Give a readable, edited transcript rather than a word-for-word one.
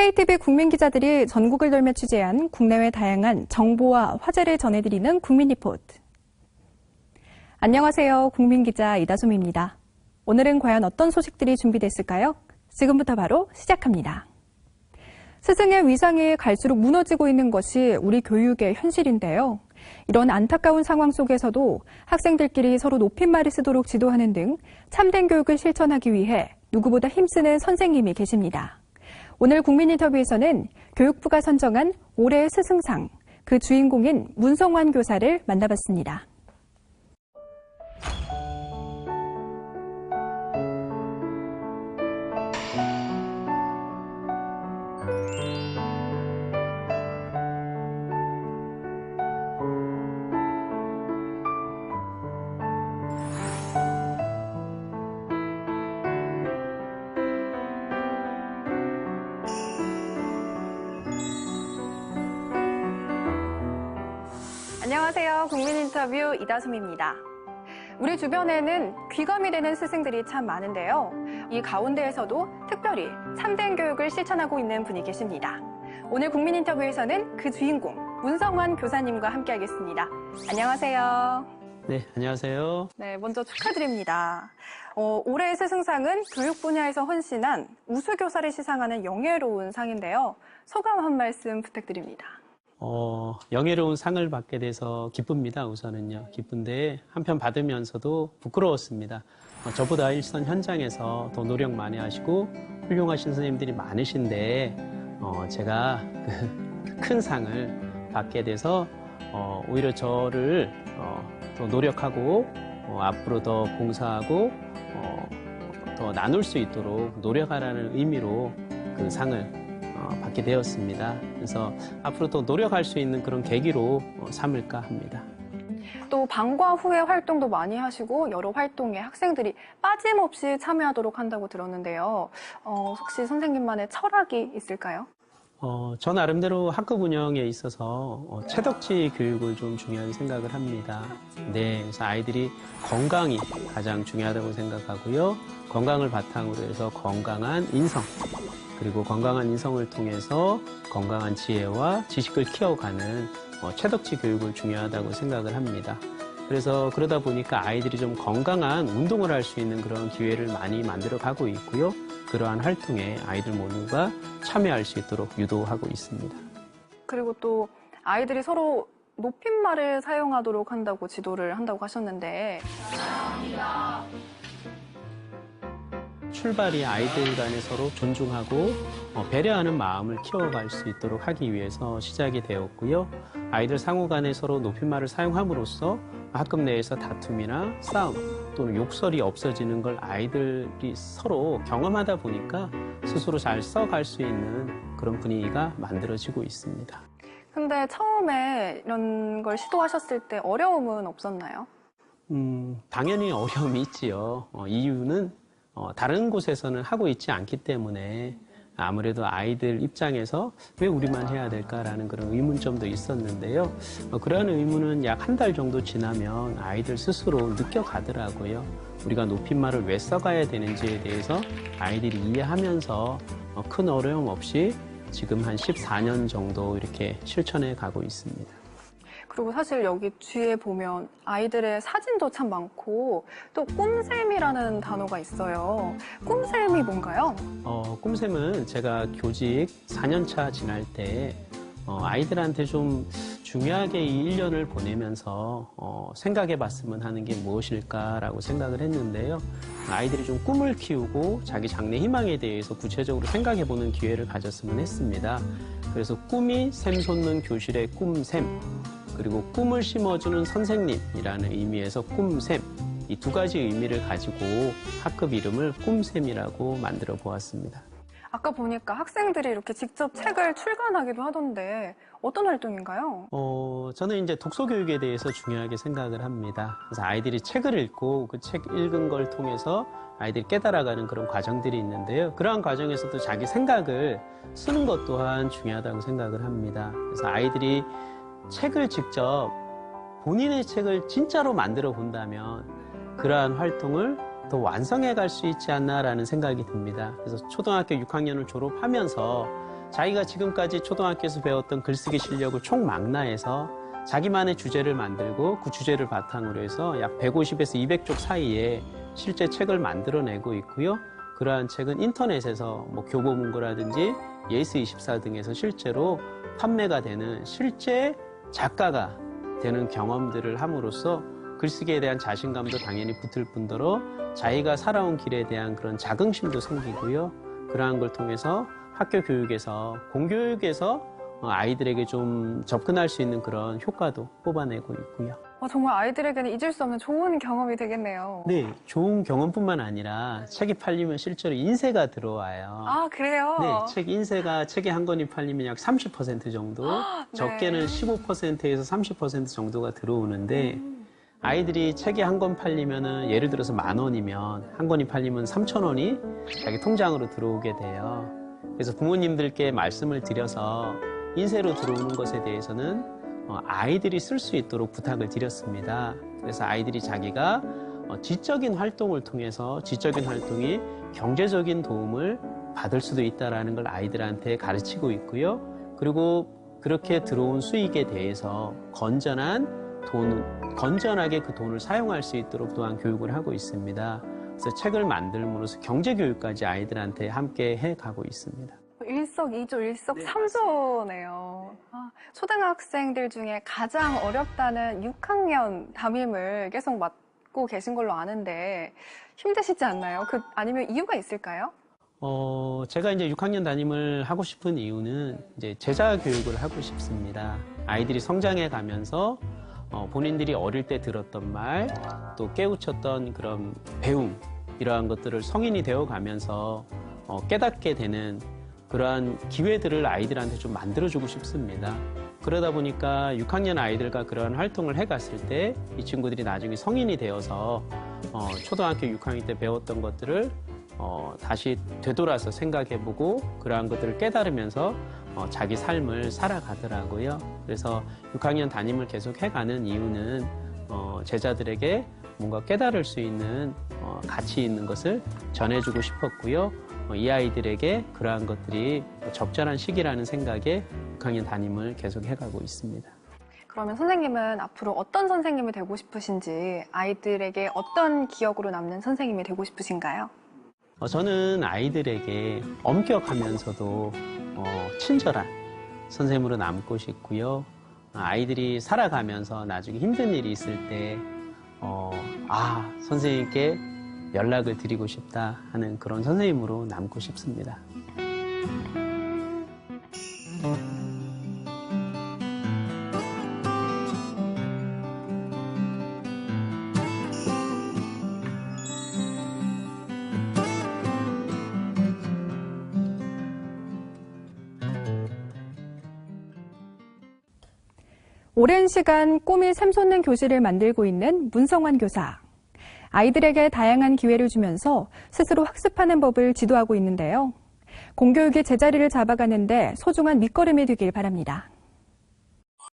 KTV 국민기자들이 전국을 돌며 취재한 국내외 다양한 정보와 화제를 전해드리는 국민리포트. 안녕하세요. 국민기자 이다솜입니다. 오늘은 과연 어떤 소식들이 준비됐을까요? 지금부터 바로 시작합니다. 스승의 위상이 갈수록 무너지고 있는 것이 우리 교육의 현실인데요. 이런 안타까운 상황 속에서도 학생들끼리 서로 높임말을 쓰도록 지도하는 등 참된 교육을 실천하기 위해 누구보다 힘쓰는 선생님이 계십니다. 오늘 국민인터뷰에서는 교육부가 선정한 올해의 스승상, 그 주인공인 문성환 교사를 만나봤습니다. 안녕하세요. 국민인터뷰 이다솜입니다. 우리 주변에는 귀감이 되는 스승들이 참 많은데요. 이 가운데에서도 특별히 참된 교육을 실천하고 있는 분이 계십니다. 오늘 국민인터뷰에서는 그 주인공 문성환 교사님과 함께하겠습니다. 안녕하세요. 네, 안녕하세요. 네, 먼저 축하드립니다. 올해의 스승상은 교육 분야에서 헌신한 우수교사를 시상하는 영예로운 상인데요. 소감 한 말씀 부탁드립니다. 영예로운 상을 받게 돼서 기쁩니다. 우선은요. 기쁜데 한편 받으면서도 부끄러웠습니다. 저보다 일선 현장에서 더 노력 많이 하시고 훌륭하신 선생님들이 많으신데 제가 큰 상을 받게 돼서 오히려 저를 더 노력하고 앞으로 더 봉사하고 더 나눌 수 있도록 노력하라는 의미로 그 상을 받게 되었습니다. 그래서 앞으로 더 노력할 수 있는 그런 계기로 삼을까 합니다. 또 방과 후에 활동도 많이 하시고 여러 활동에 학생들이 빠짐없이 참여하도록 한다고 들었는데요. 혹시 선생님만의 철학이 있을까요? 저 나름대로 학급 운영에 있어서 채덕지 교육을 좀 중요하게 생각을 합니다. 네, 그래서 아이들이 건강이 가장 중요하다고 생각하고요. 건강을 바탕으로 해서 건강한 인성, 그리고 건강한 인성을 통해서 건강한 지혜와 지식을 키워가는 채덕지 교육을 중요하다고 생각을 합니다. 그래서 그러다 보니까 아이들이 좀 건강한 운동을 할 수 있는 그런 기회를 많이 만들어 가고 있고요. 그러한 활동에 아이들 모두가 참여할 수 있도록 유도하고 있습니다. 그리고 또 아이들이 서로 높임말을 사용하도록 한다고 지도를 한다고 하셨는데 출발이 아이들 간에 서로 존중하고 배려하는 마음을 키워갈 수 있도록 하기 위해서 시작이 되었고요. 아이들 상호 간에 서로 높임말을 사용함으로써 학급 내에서 다툼이나 싸움 또는 욕설이 없어지는 걸 아이들이 서로 경험하다 보니까 스스로 잘 써갈 수 있는 그런 분위기가 만들어지고 있습니다. 근데 처음에 이런 걸 시도하셨을 때 어려움은 없었나요? 당연히 어려움이 있지요. 이유는 다른 곳에서는 하고 있지 않기 때문에 아무래도 아이들 입장에서 왜 우리만 해야 될까라는 그런 의문점도 있었는데요. 그러한 의문은 약 한 달 정도 지나면 아이들 스스로 느껴가더라고요. 우리가 높임말을 왜 써가야 되는지에 대해서 아이들이 이해하면서 큰 어려움 없이 지금 한 14년 정도 이렇게 실천해 가고 있습니다. 그리고 사실 여기 뒤에 보면 아이들의 사진도 참 많고 또 꿈샘이라는 단어가 있어요. 꿈샘이 뭔가요? 꿈샘은 제가 교직 4년차 지날 때 아이들한테 좀 중요하게 이 1년을 보내면서 생각해 봤으면 하는 게 무엇일까라고 생각을 했는데요. 아이들이 좀 꿈을 키우고 자기 장래 희망에 대해서 구체적으로 생각해 보는 기회를 가졌으면 했습니다. 그래서 꿈이 샘솟는 교실의 꿈샘, 그리고 꿈을 심어주는 선생님이라는 의미에서 꿈샘, 이 두 가지 의미를 가지고 학급 이름을 꿈샘이라고 만들어 보았습니다. 아까 보니까 학생들이 이렇게 직접 책을 출간하기도 하던데 어떤 활동인가요? 저는 이제 독서 교육에 대해서 중요하게 생각을 합니다. 그래서 아이들이 책을 읽고 그 책 읽은 걸 통해서 아이들이 깨달아가는 그런 과정들이 있는데요. 그러한 과정에서도 자기 생각을 쓰는 것 또한 중요하다고 생각을 합니다. 그래서 아이들이 책을 직접 본인의 책을 진짜로 만들어 본다면 그러한 활동을 더 완성해 갈 수 있지 않나라는 생각이 듭니다. 그래서 초등학교 6학년을 졸업하면서 자기가 지금까지 초등학교에서 배웠던 글쓰기 실력을 총망라해서 자기만의 주제를 만들고 그 주제를 바탕으로 해서 약 150에서 200쪽 사이에 실제 책을 만들어내고 있고요. 그러한 책은 인터넷에서 뭐 교보문고라든지 예스24 등에서 실제로 판매가 되는 실제 작가가 되는 경험들을 함으로써 글쓰기에 대한 자신감도 당연히 붙을 뿐더러 자기가 살아온 길에 대한 그런 자긍심도 생기고요. 그러한 걸 통해서 학교 교육에서, 공교육에서 아이들에게 좀 접근할 수 있는 그런 효과도 뽑아내고 있고요. 정말 아이들에게는 잊을 수 없는 좋은 경험이 되겠네요. 네, 좋은 경험뿐만 아니라 책이 팔리면 실제로 인세가 들어와요. 아, 그래요? 네, 책이 한 권이 팔리면 약 30% 정도, 네. 적게는 15%에서 30% 정도가 들어오는데 아이들이 책이 한 권 팔리면은 예를 들어서 10,000원이면 한 권이 팔리면 3,000원이 자기 통장으로 들어오게 돼요. 그래서 부모님들께 말씀을 드려서 인세로 들어오는 것에 대해서는 아이들이 쓸 수 있도록 부탁을 드렸습니다. 그래서 아이들이 자기가 지적인 활동을 통해서 지적인 활동이 경제적인 도움을 받을 수도 있다는 걸 아이들한테 가르치고 있고요. 그리고 그렇게 들어온 수익에 대해서 건전하게 그 돈을 사용할 수 있도록 또한 교육을 하고 있습니다. 그래서 책을 만들므로써 경제교육까지 아이들한테 함께 해가고 있습니다. 일석이조, 일석삼조네요. 초등학생들 중에 가장 어렵다는 6학년 담임을 계속 맡고 계신 걸로 아는데 힘드시지 않나요? 아니면 이유가 있을까요? 제가 이제 6학년 담임을 하고 싶은 이유는 이제 제자 교육을 하고 싶습니다. 아이들이 성장해 가면서 본인들이 어릴 때 들었던 말, 또 깨우쳤던 그런 배움, 이러한 것들을 성인이 되어 가면서 깨닫게 되는 그러한 기회들을 아이들한테 좀 만들어주고 싶습니다. 그러다 보니까 6학년 아이들과 그러한 활동을 해갔을 때 이 친구들이 나중에 성인이 되어서 초등학교 6학년 때 배웠던 것들을 다시 되돌아서 생각해보고 그러한 것들을 깨달으면서 자기 삶을 살아가더라고요. 그래서 6학년 담임을 계속 해가는 이유는 제자들에게 뭔가 깨달을 수 있는 가치 있는 것을 전해주고 싶었고요. 이 아이들에게 그러한 것들이 적절한 시기라는 생각에 6학년 담임을 계속 해가고 있습니다. 그러면 선생님은 앞으로 어떤 선생님이 되고 싶으신지, 아이들에게 어떤 기억으로 남는 선생님이 되고 싶으신가요? 저는 아이들에게 엄격하면서도 친절한 선생님으로 남고 싶고요. 아이들이 살아가면서 나중에 힘든 일이 있을 때 선생님께 연락을 드리고 싶다 하는 그런 선생님으로 남고 싶습니다. 오랜 시간 꿈이 샘솟는 교실을 만들고 있는 문성환 교사. 아이들에게 다양한 기회를 주면서 스스로 학습하는 법을 지도하고 있는데요. 공교육의 제자리를 잡아가는데 소중한 밑거름이 되길 바랍니다.